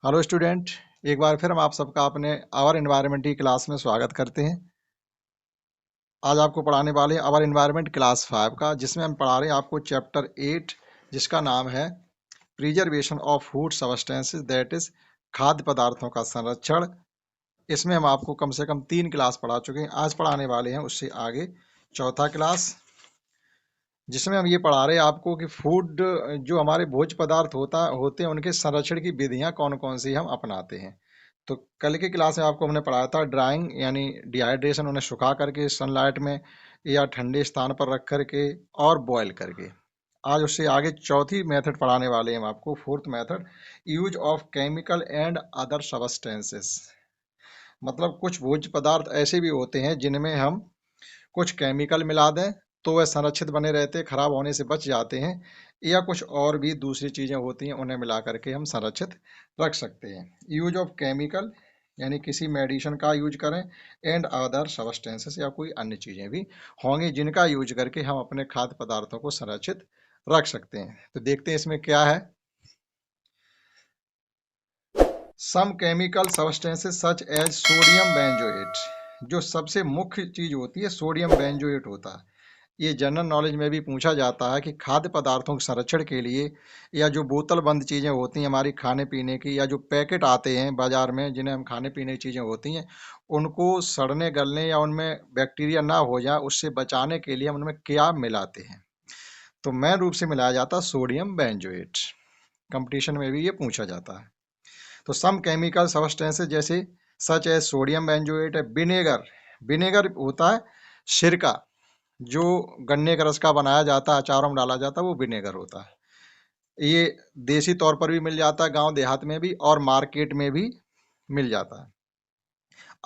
Hello student. एक बार फिर हम आप सबका अपने आवर एनवायरनमेंट की क्लास में स्वागत करते हैं। आज आपको पढ़ाने वाले हैं आवर एनवायरनमेंट क्लास 5 का, जिसमें हम पढ़ा रहे हैं आपको चैप्टर 8, जिसका नाम है preservation of food substances, that is खाद्य पदार्थों का संरक्षण। इसमें हम आपको कम से कम 3 क्लास पढ़ा चुके हैं। आज पढ़ाने वाले हैं उससे आगे चौथा क्लास, जिसमें हम ये पढ़ा रहे हैं आपको कि फूड जो हमारे भोज्य पदार्थ होते हैं उनके संरक्षण की विधियां कौन कौन सी हम अपनाते हैं। तो कल की क्लास में आपको हमने पढ़ाया था ड्राइंग यानी डिहाइड्रेशन, उन्हें सुखा करके सनलाइट में या ठंडे स्थान पर रख करके और बॉयल करके। आज उससे आगे चौथी मेथड पढ़ाने वाले हैं हम आपको, fourth method, use of chemical and other substances. मतलब कुछ भोज्य पदार्थ ऐसे भी होते हैं जिनमें हम कुछ केमिकल मिला दें तो वह संरक्षित बने रहते, खराब होने से बच जाते हैं, या कुछ और भी दूसरी चीज़ें होती हैं उन्हें मिला करके हम संरक्षित रख सकते हैं। यूज ऑफ केमिकल यानी किसी मेडिसिन का यूज करें, एंड अदर सब्सटेंसेस या कोई अन्य चीज़ें भी होंगी जिनका यूज करके हम अपने खाद्य पदार्थों को संरक्षित रख सकते हैं। तो देखते हैं इसमें क्या है। Some chemical substances such as sodium benzoate. जो सबसे मुख्य चीज होती है सोडियम बेंजोएट होता है। ये जनरल नॉलेज में भी पूछा जाता है कि खाद्य पदार्थों के संरक्षण के लिए, या जो बोतल बंद चीज़ें होती हैं हमारी खाने पीने की, या जो पैकेट आते हैं बाजार में जिन्हें हम खाने पीने की चीज़ें होती हैं, उनको सड़ने गलने या उनमें बैक्टीरिया ना हो जाए उससे बचाने के लिए हम उनमें क्या मिलाते हैं। तो मेन रूप से मिलाया जाता है सोडियम बेंजोएट। कंपटीशन में भी ये पूछा जाता है। तो सम केमिकल सब्सटेंसेस जैसे सच है सोडियम बेंजोएट है। विनेगर, विनेगर होता है सिरका, जो गन्ने का रस का बनाया जाता है, अचारों में डाला जाता है, वो विनेगर होता है। ये देसी तौर पर भी मिल जाता है गांव देहात में भी, और मार्केट में भी मिल जाता है।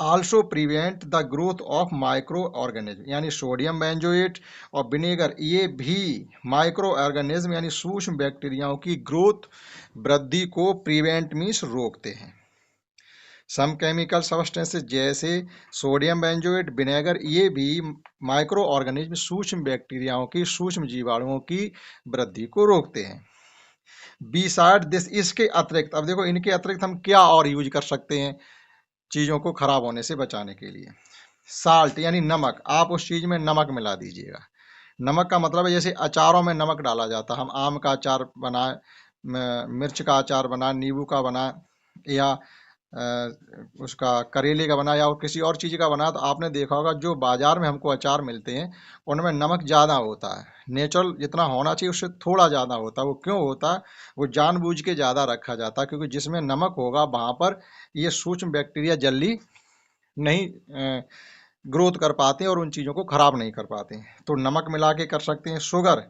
Also prevent the growth of micro organism, यानी सोडियम बेंजोएट और विनेगर ये भी माइक्रो ऑर्गेनिज्म यानी सूक्ष्म बैक्टीरियाओं की ग्रोथ, वृद्धि को प्रिवेंट मीन्स रोकते हैं। सम केमिकल सब्सटेंसेस जैसे सोडियम बेंजोएट, विनेगर ये भी माइक्रो ऑर्गेनिज्म सूक्ष्म बैक्टीरियाओं की, सूक्ष्म जीवाणुओं की वृद्धि को रोकते हैं। बिसाइड दिस, इसके अतिरिक्त, अब देखो इनके अतिरिक्त हम क्या और यूज कर सकते हैं चीज़ों को खराब होने से बचाने के लिए। साल्ट यानी नमक, आप उस चीज़ में नमक मिला दीजिएगा। नमक का मतलब है जैसे अचारों में नमक डाला जाता है, हम आम का अचार बनाए, मिर्च का अचार बनाए, नींबू का बनाए, या उसका करेले का बना, या और किसी और चीज़ का बना, तो आपने देखा होगा जो बाजार में हमको अचार मिलते हैं उनमें नमक ज़्यादा होता है। नेचुरल जितना होना चाहिए उससे थोड़ा ज़्यादा होता है। वो क्यों होता है? वो जानबूझ के ज़्यादा रखा जाता है, क्योंकि जिसमें नमक होगा वहाँ पर ये सूक्ष्म बैक्टीरिया जल्दी नहीं ग्रोथ कर पाते हैं और उन चीज़ों को खराब नहीं कर पाते हैं। तो नमक मिला के कर सकते हैं। शुगर,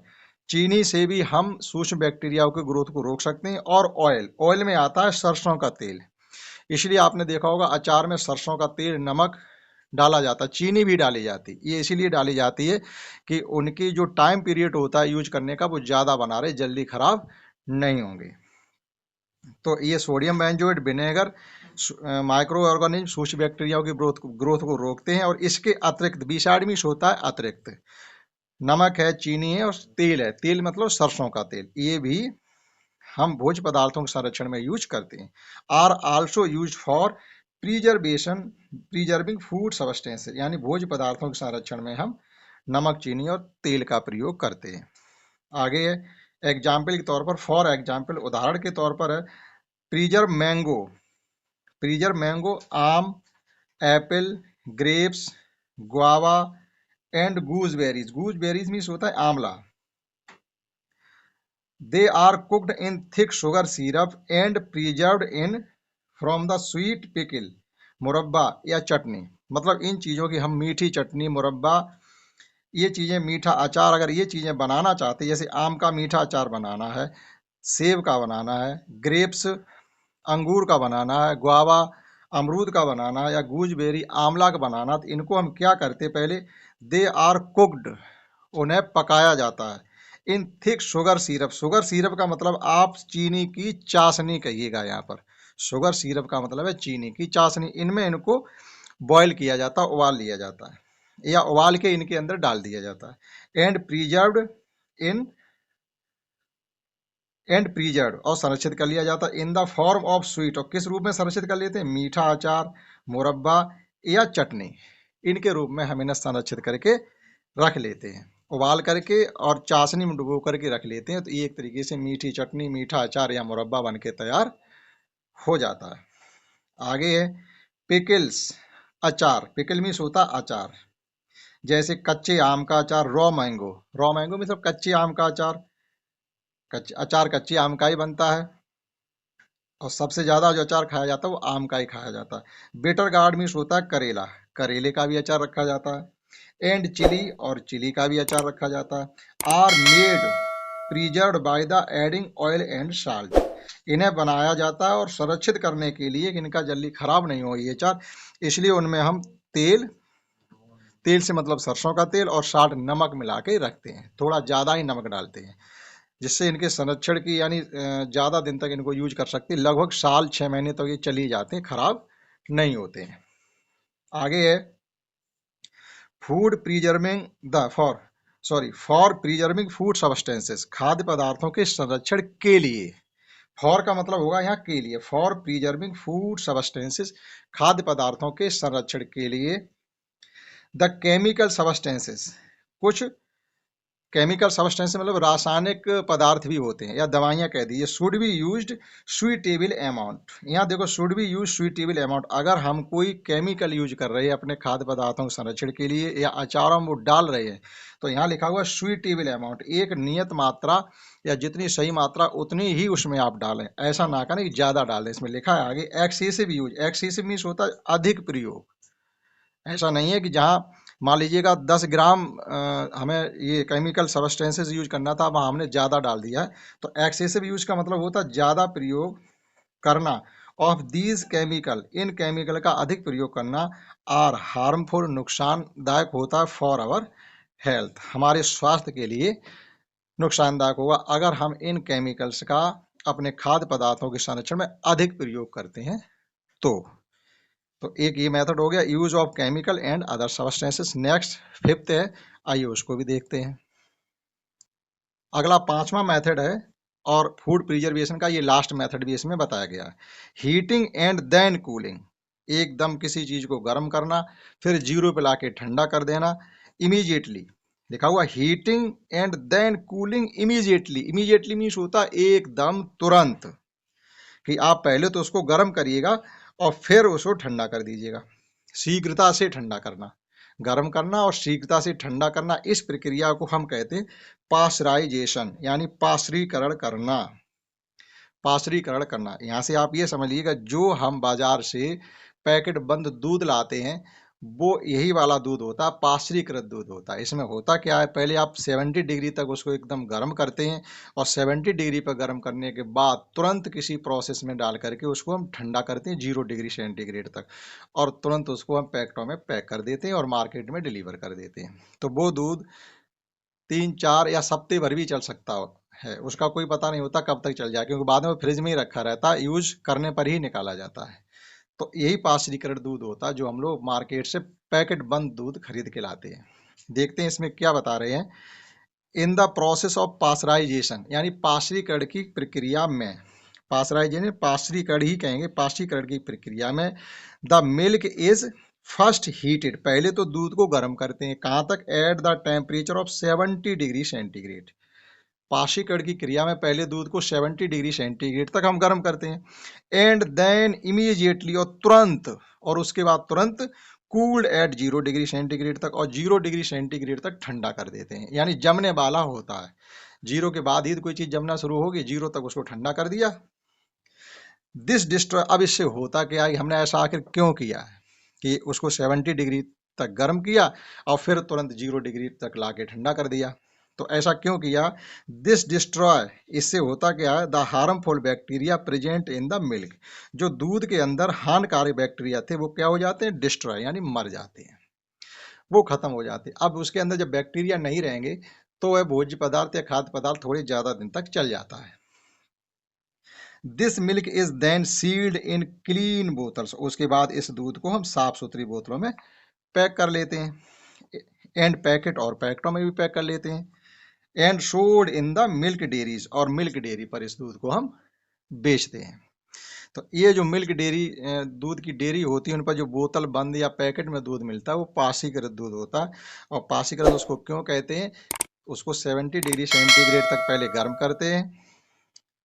चीनी से भी हम सूक्ष्म बैक्टीरियाओं की ग्रोथ को रोक सकते हैं। और ऑयल, ऑयल में आता है सरसों का तेल, इसलिए आपने देखा होगा अचार में सरसों का तेल, नमक डाला जाता है, चीनी भी डाली जाती है। ये इसीलिए डाली जाती है कि उनकी जो टाइम पीरियड होता है यूज करने का वो ज़्यादा बना रहे, जल्दी खराब नहीं होंगे। तो ये sodium benzoate, vinegar micro organism सूक्ष्म बैक्टीरियाओं की ग्रोथ को रोकते हैं। और इसके अतिरिक्त बिसाइड मीन्स होता है अतिरिक्त, नमक है, चीनी है और तेल है। तेल मतलब सरसों का तेल, ये भी हम भोज्य पदार्थों के संरक्षण में यूज करते हैं। Are also use for preservation, preserving food substances, यानी भोज्य पदार्थों के संरक्षण में हम नमक, चीनी और तेल का प्रयोग करते हैं। आगे एग्जाम्पल के तौर पर, फॉर एग्जाम्पल उदाहरण के तौर पर है प्रिजर्व मैंगो। प्रिजर्व मैंगो आम, apple, grapes, guava and gooseberries. Gooseberries means होता है आंवला। They are cooked in thick sugar syrup and preserved in from the sweet pickle, murabba या चटनी। मतलब इन चीज़ों की हम मीठी चटनी, मुरब्बा, ये चीज़ें, मीठा अचार, अगर ये चीज़ें बनाना चाहते हैं, जैसे आम का मीठा अचार बनाना है, सेब का बनाना है, ग्रेप्स अंगूर का बनाना है, गुआवा अमरूद का बनाना है, या गूजबेरी आंवला का बनाना, तो इनको हम क्या करते, पहले दे आर कुक्ड, उन्हें पकाया जाता है इन thick sugar syrup. Sugar syrup का मतलब आप चीनी की चाशनी कहिएगा यहाँ पर। शुगर सिरप का मतलब है चीनी की चाशनी। इनमें इनको बॉयल किया जाता है, उबाल लिया जाता है, या उबाल के इनके अंदर डाल दिया जाता है। And preserved in and preserve और संरक्षित कर लिया जाता है in the form of sweet. और किस रूप में संरक्षित कर लेते हैं? मीठा अचार, मुरब्बा या चटनी, इनके रूप में हम इन्हें संरक्षित करके रख लेते हैं, उबाल करके और चाशनी में डुबो करके रख लेते हैं। तो ये एक तरीके से मीठी चटनी, मीठा अचार या मुरब्बा बन के तैयार हो जाता है। आगे है पिकल्स, अचार। पिकल मीन्स होता अचार, जैसे कच्चे आम का अचार, रॉ मैंगो मतलब कच्चे आम का अचार। अचार कच्चे आम का ही बनता है और सबसे ज्यादा जो अचार खाया जाता है वो आम का ही खाया जाता है। बिटर गार्ड मीन्स होता है करेला, करेले का भी अचार रखा जाता है। एंड चिली, और चिली का भी अचार रखा जाता है। Are made preserved by the adding oil and salt. इन्हें बनाया जाता है और संरक्षित करने के लिए कि इनका जल्दी खराब नहीं हो ये अचार, इसलिए उनमें हम तेल, तेल से मतलब सरसों का तेल, और साल्ट नमक मिला के रखते हैं। थोड़ा ज़्यादा ही नमक डालते हैं जिससे इनके संरक्षण की यानी ज़्यादा दिन तक इनको यूज कर सकते हैं। लगभग साल 6 महीने तक ये चली जाते हैं, खराब नहीं होते हैं। आगे है food preserving the for preserving food substances. खाद्य पदार्थों के संरक्षण के लिए, फॉर का मतलब होगा यहाँ के लिए, फॉर प्रिजर्विंग फूड सब्सटेंसेस, खाद्य पदार्थों के संरक्षण के लिए। द केमिकल सब्सटेंसेस, कुछ केमिकल सब्सटेंस मतलब रासायनिक पदार्थ भी होते हैं या दवाइयाँ कह दीजिए। Should be used suitable amount. यहाँ देखो should be use suitable amount, अगर हम कोई केमिकल यूज कर रहे हैं अपने खाद्य पदार्थों के संरक्षण के लिए या अचारों में वो डाल रहे हैं, तो यहाँ लिखा हुआ सुइटेबल अमाउंट, एक नियत मात्रा या जितनी सही मात्रा उतनी ही उसमें आप डालें, ऐसा ना करें कि ज़्यादा डालें। इसमें लिखा है आगे एक्सेसिव यूज। एक्सेसिव मीन्स होता है अधिक प्रयोग। ऐसा नहीं है कि जहाँ मान लीजिएगा 10 ग्राम हमें ये केमिकल सब्सटेंसेस यूज करना था, वहाँ हमने ज़्यादा डाल दिया है। तो एक्सेसिव यूज का मतलब होता है ज़्यादा प्रयोग करना। Of these chemical, in chemical का अधिक प्रयोग करना, आर हार्मफुल, नुकसानदायक होता है, फॉर आवर हेल्थ, हमारे स्वास्थ्य के लिए नुकसानदायक होगा अगर हम इन केमिकल्स का अपने खाद्य पदार्थों के संरक्षण में अधिक प्रयोग करते हैं। तो एक ये मेथड हो गया use of chemical and other substances. Next fifth है, आइए उसको भी देखते हैं। अगला पांचवा मेथड है और फूड प्रिजर्वेशन का ये लास्ट मेथड भी इसमें बताया गया है। हीटिंग एंड देन कूलिंग, एकदम किसी चीज को गर्म करना फिर जीरो पे लाके ठंडा कर देना इमीजिएटली। लिखा हुआ heating and then cooling immediately. Immediately means होता है एकदम तुरंत, कि आप पहले तो उसको गर्म करिएगा और फिर उसको ठंडा कर दीजिएगा। शीघ्रता से ठंडा करना, गर्म करना और शीघ्रता से ठंडा करना, इस प्रक्रिया को हम कहते हैं पाश्चराइजेशन यानी पाश्चरीकरण करना। पाश्चरीकरण करना, यहाँ से आप ये समझ लीजिएगा जो हम बाजार से पैकेट बंद दूध लाते हैं वो यही वाला दूध होता है, पाश्चरीकृत दूध होता है। इसमें होता क्या है, पहले आप 70 डिग्री तक उसको एकदम गर्म करते हैं और 70 डिग्री पर गर्म करने के बाद तुरंत किसी प्रोसेस में डाल करके उसको हम ठंडा करते हैं 0 डिग्री सेंटीग्रेड तक, और तुरंत उसको हम पैकेटों में पैक कर देते हैं और मार्केट में डिलीवर कर देते हैं। तो वो दूध 3 4 या हफ्ते भर भी चल सकता है, उसका कोई पता नहीं होता कब तक चल जाए, क्योंकि बाद में फ्रिज में ही रखा रहता है, यूज करने पर ही निकाला जाता है। तो यही पाश्चरीकृत दूध होता है जो हम लोग मार्केट से पैकेट बंद दूध खरीद के लाते हैं। देखते हैं इसमें क्या बता रहे हैं। In the process of pasteurisation यानी पाश्चरीकरण की प्रक्रिया में, पाश्चराइजेशन पाश्चरीकरण ही कहेंगे, पाश्चरीकरण की प्रक्रिया में the milk is first heated, पहले तो दूध को गर्म करते हैं, कहाँ तक, at the temperature of 70 degree centigrade. पाश्चरीकरण की क्रिया में पहले दूध को 70 डिग्री सेंटीग्रेड तक हम गर्म करते हैं। एंड देन इमीडिएटली, और तुरंत, और उसके बाद तुरंत कूल्ड एट 0 डिग्री सेंटीग्रेड तक, और 0 डिग्री सेंटीग्रेड तक ठंडा कर देते हैं, यानी जमने वाला होता है। 0 के बाद ही कोई चीज जमना शुरू होगी, 0 तक उसको ठंडा कर दिया। दिस डिस्ट्रॉय, अब इससे होता क्या है, हमने ऐसा आखिर क्यों किया है कि उसको 70 डिग्री तक गर्म किया और फिर तुरंत 0 डिग्री तक लाके ठंडा कर दिया। तो ऐसा क्यों किया, दिस डिस्ट्रॉय, इससे होता क्या है, the harmful bacteria present in the milk, जो दूध के अंदर हानिकारक बैक्टीरिया थे वो क्या हो जाते हैं, डिस्ट्रॉय यानी मर जाते हैं, वो खत्म हो जाते हैं। अब उसके अंदर जब बैक्टीरिया नहीं रहेंगे तो वह भोज्य पदार्थ या खाद्य पदार्थ थोड़े ज्यादा दिन तक चल जाता है। This milk is then sealed in clean bottles, उसके बाद इस दूध को हम साफ सुथरी बोतलों में पैक कर लेते हैं। एंड पैकेट, और पैकेटों में भी पैक कर लेते हैं। And sold in the milk dairies, और मिल्क डेयरी पर इस दूध को हम बेचते हैं। तो ये जो मिल्क डेयरी दूध की डेयरी होती है, उन पर जो बोतल बंद या पैकेट में दूध मिलता है वो पाशीकृत दूध होता है। और पाशीकृत उसको क्यों कहते हैं? उसको 70 डिग्री सेंटीग्रेड तक पहले गर्म करते हैं,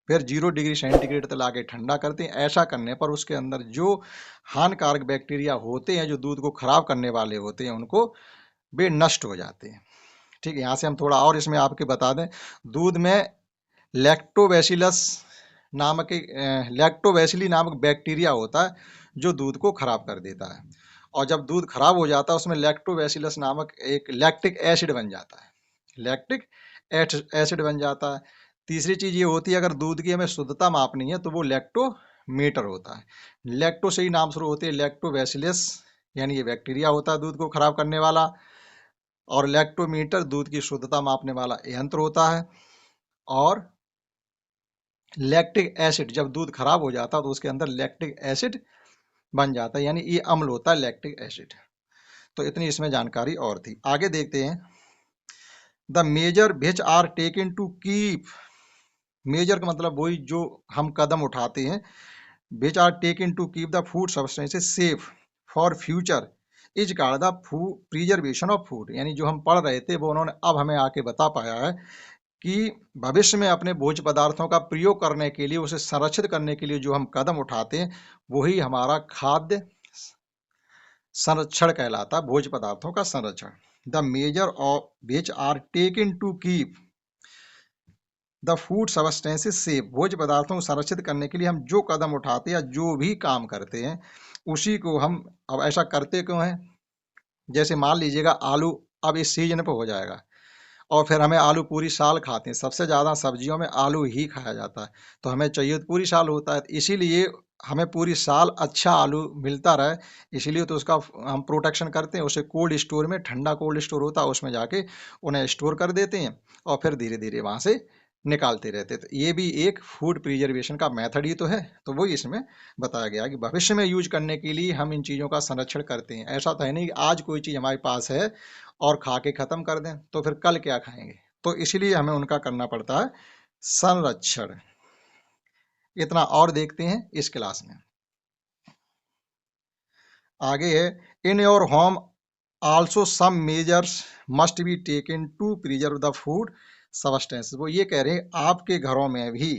फिर 0 डिग्री सेंटीग्रेड तक लाके ठंडा करते हैं। ऐसा करने पर उसके अंदर जो हानिकारक बैक्टीरिया होते हैं, जो दूध को खराब करने वाले होते हैं, उनको वे नष्ट हो जाते हैं। ठीक है, यहाँ से हम थोड़ा और इसमें आपके बता दें, दूध में लैक्टोबैसिलस नामक लैक्टोबैसिली नामक बैक्टीरिया होता है जो दूध को खराब कर देता है। और जब दूध खराब हो जाता है उसमें लैक्टोबैसिलस नामक एक लैक्टिक एसिड बन जाता है, लैक्टिक एसिड बन जाता है। तीसरी चीज ये होती है, अगर दूध की हमें शुद्धता मापनी है तो वो लैक्टोमीटर होता है। लैक्टो से ही नाम शुरू होती है, लैक्टोबैसिलस यानी ये बैक्टीरिया होता है दूध को खराब करने वाला, और लैक्टोमीटर दूध की शुद्धता मापने वाला यंत्र होता है। और लैक्टिक एसिड, जब दूध खराब हो जाता है तो उसके अंदर लैक्टिक एसिड बन जाता है, यानी ये अम्ल होता है लैक्टिक एसिड। तो इतनी इसमें जानकारी और थी। आगे देखते हैं, the major which are taken to keep, major का मतलब वही जो हम कदम उठाते हैं, which are taken to keep the food substances safe for future is called the preservation of food. यानी जो हम पढ़ रहे थे वो उन्होंने अब हमें आके बता पाया है कि भविष्य में अपने भोज्य पदार्थों का प्रयोग करने के लिए, उसे संरक्षित करने के लिए जो हम कदम उठाते हैं वही हमारा खाद्य संरक्षण कहलाता है, भोज्य पदार्थों का संरक्षण। The major of which are taken to keep the food substances safe, भोज्य पदार्थों को संरक्षित करने के लिए हम जो कदम उठाते हैं या जो भी काम करते हैं उसी को हम, अब ऐसा करते क्यों हैं? जैसे मान लीजिएगा आलू अब इस सीजन पे हो जाएगा और फिर हमें आलू पूरी साल खाते हैं, सबसे ज़्यादा सब्जियों में आलू ही खाया जाता है, तो हमें चाहिए तो पूरी साल होता है, इसीलिए हमें पूरी साल अच्छा आलू मिलता रहे, इसीलिए तो उसका हम प्रोटेक्शन करते हैं, उसे कोल्ड स्टोर में, ठंडा कोल्ड स्टोर होता है उसमें जाके उन्हें स्टोर कर देते हैं और फिर धीरे धीरे वहाँ से निकालते रहते। तो ये भी एक फूड प्रिजर्वेशन का मेथड ही तो है। तो वही इसमें बताया गया कि भविष्य में यूज करने के लिए हम इन चीज़ों का संरक्षण करते हैं। ऐसा तो है नहीं कि आज कोई चीज़ हमारे पास है और खा के खत्म कर दें तो फिर कल क्या खाएंगे, तो इसलिए हमें उनका करना पड़ता है संरक्षण। इतना और देखते हैं इस क्लास में। आगे है, in your home also some measures must be taken to preserve the food substance. वो ये कह रहे हैं आपके घरों में भी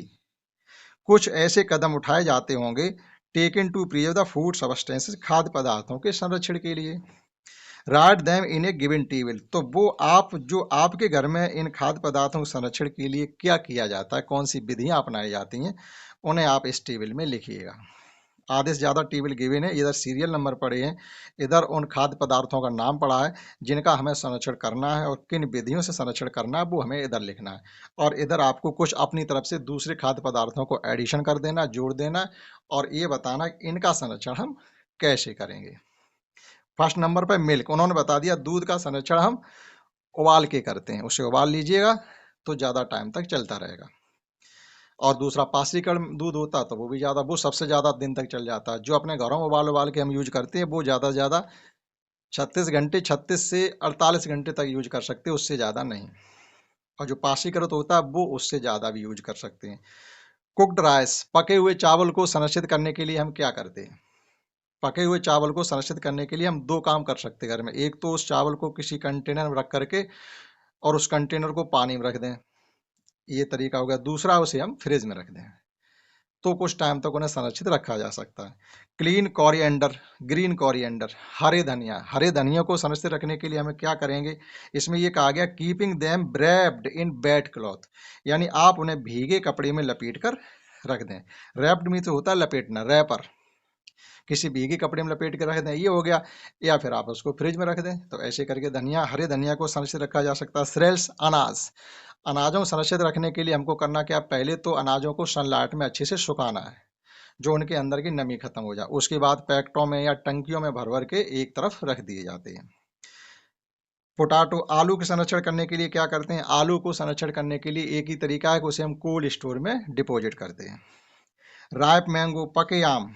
कुछ ऐसे कदम उठाए जाते होंगे, taken to preserve the food substances, खाद्य पदार्थों के संरक्षण के लिए। Right them in a given table, तो वो आप जो आपके घर में इन खाद्य पदार्थों के संरक्षण के लिए क्या किया जाता है, कौन सी विधियां अपनाई जाती हैं, उन्हें आप इस टेबल में लिखिएगा। आधे से ज़्यादा टेबल गिवन है, इधर सीरियल नंबर पड़े हैं, इधर उन खाद्य पदार्थों का नाम पड़ा है जिनका हमें संरक्षण करना है और किन विधियों से संरक्षण करना है वो हमें इधर लिखना है। और इधर आपको कुछ अपनी तरफ से दूसरे खाद्य पदार्थों को एडिशन कर देना, जोड़ देना, और ये बताना इनका संरक्षण हम कैसे करेंगे। फर्स्ट नंबर पर मिल्क, उन्होंने बता दिया दूध का संरक्षण हम उबाल के करते हैं, उसे उबाल लीजिएगा तो ज़्यादा टाइम तक चलता रहेगा। और दूसरा पाश्चुरीकरण दूध होता है तो वो भी ज़्यादा, वो सबसे ज़्यादा दिन तक चल जाता है। जो अपने घरों में उबाल उबाल के हम यूज करते हैं वो ज़्यादा से ज़्यादा 36 घंटे, 36 से 48 घंटे तक यूज कर सकते हैं, उससे ज़्यादा नहीं। और जो पाश्चुरीकृत होता है वो उससे ज़्यादा भी यूज कर सकते हैं। कुक्ड राइस, पके हुए चावल को संरक्षित करने के लिए हम क्या करते हैं? पके हुए चावल को संरक्षित करने के लिए हम दो काम कर सकते हैं घर में। एक तो उस चावल को किसी कंटेनर में रख करके और उस कंटेनर को पानी में रख दें, ये तरीका हो गया। दूसरा, उसे हम फ्रिज में रख दें तो कुछ टाइम तक उन्हें संरक्षित रखा जा सकता है। क्लीन कोरिएंडर, ग्रीन कोरिएंडर, हरे धनिया, हरे धनिया को संरक्षित रखने के लिए हमें क्या करेंगे? इसमें ये कहा गया keeping them wrapped in wet cloth, यानी आप उन्हें भीगे कपड़े में लपेट कर रख दें। रैप्ड मीन्स होता है लपेटना, रैपर, किसी भीगे कपड़े में लपेट के रख दें, ये हो गया। या फिर आप उसको फ्रिज में रख दें। तो ऐसे करके धनिया, हरे धनिया को संरक्षित रखा जा सकता है। सेल्स, अनाज, अनाजों को संरक्षित रखने के लिए हमको करना क्या? पहले तो अनाजों को सनलाइट में अच्छे से सुखाना है, जो उनके अंदर की नमी खत्म हो जाए। उसके बाद पैकेटों में या टंकियों में भर भर के एक तरफ रख दिए जाते हैं। पोटाटो, आलू के संरक्षण करने के लिए क्या करते हैं? आलू को संरक्षण करने के लिए एक ही तरीका है कि उसे हम कोल्ड स्टोर में डिपॉजिट करते हैं। राइप मैंगो, पके आम,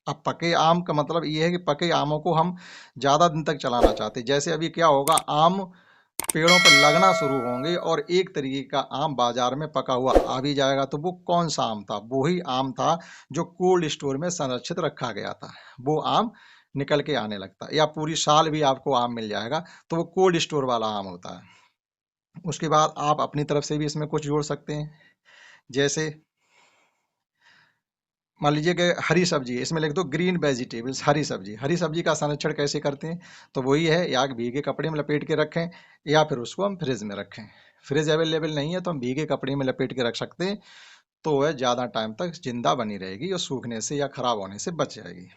अब पके आम का मतलब ये है कि पके आमों को हम ज़्यादा दिन तक चलाना चाहते हैं। जैसे अभी क्या होगा, आम पेड़ों पर लगना शुरू होंगे और एक तरीके का आम बाजार में पका हुआ आ भी जाएगा। तो वो कौन सा आम था? वो ही आम था जो कोल्ड स्टोर में संरक्षित रखा गया था। वो आम निकल के आने लगता है, या पूरी साल भी आपको आम मिल जाएगा, तो वो कोल्ड स्टोर वाला आम होता है। उसके बाद आप अपनी तरफ से भी इसमें कुछ जोड़ सकते हैं, जैसे मान लीजिए कि हरी सब्जी है, इसमें लिख दो ग्रीन वेजिटेबल्स, हरी सब्जी। हरी सब्जी का संरक्षण कैसे करते हैं? तो वही है, या भीगे कपड़े में लपेट के रखें, या फिर उसको हम फ्रिज में रखें। फ्रिज अवेलेबल नहीं है तो हम भीगे कपड़े में लपेट के रख सकते हैं, तो वह ज़्यादा टाइम तक जिंदा बनी रहेगी और सूखने से या खराब होने से बच जाएगी।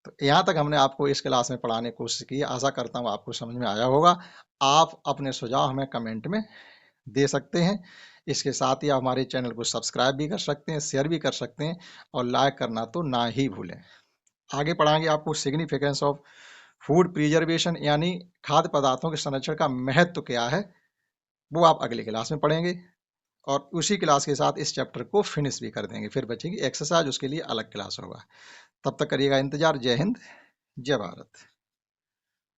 तो यहाँ तक हमने आपको इस क्लास में पढ़ाने की कोशिश की। आशा करता हूँ आपको समझ में आया होगा। आप अपने सुझाव हमें कमेंट में दे सकते हैं। इसके साथ ही आप हमारे चैनल को सब्सक्राइब भी कर सकते हैं, शेयर भी कर सकते हैं, और लाइक करना तो ना ही भूलें। आगे पढ़ाएंगे आपको सिग्निफिकेंस ऑफ फूड प्रिजर्वेशन, यानी खाद्य पदार्थों के संरक्षण का महत्व क्या है, वो आप अगली क्लास में पढ़ेंगे। और उसी क्लास के साथ इस चैप्टर को फिनिश भी कर देंगे। फिर बचेगी एक्सरसाइज, उसके लिए अलग क्लास होगा। तब तक करिएगा इंतजार। जय हिंद, जय भारत।